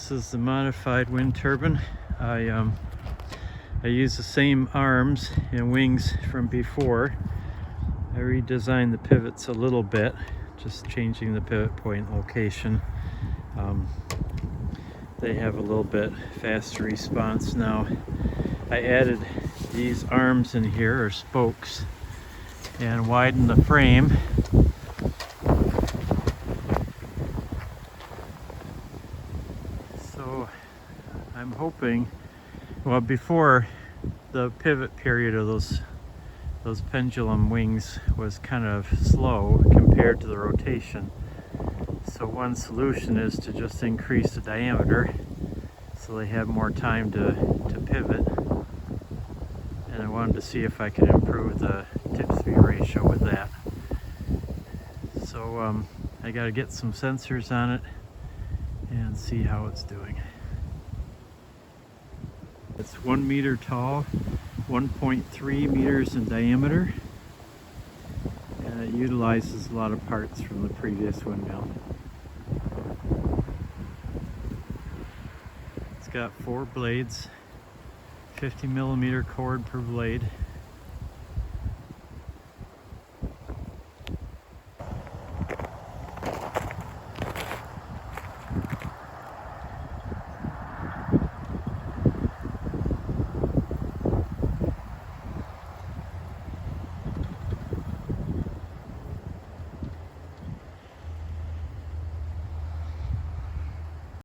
This is the modified wind turbine. I use the same arms and wings from before. I redesigned the pivots a little bit, just changing the pivot point location. They have a little bit faster response now. I added these arms in here, or spokes, and widened the frame. So I'm hoping, well, before the pivot period of those pendulum wings was kind of slow compared to the rotation. So one solution is to just increase the diameter so they have more time to pivot. And I wanted to see if I could improve the tip-speed ratio with that. So I got to get some sensors on it and see how it's doing. It's 1 meter tall, 1.3 meters in diameter, and it utilizes a lot of parts from the previous windmill. It's got 4 blades, 50 millimeter cord per blade.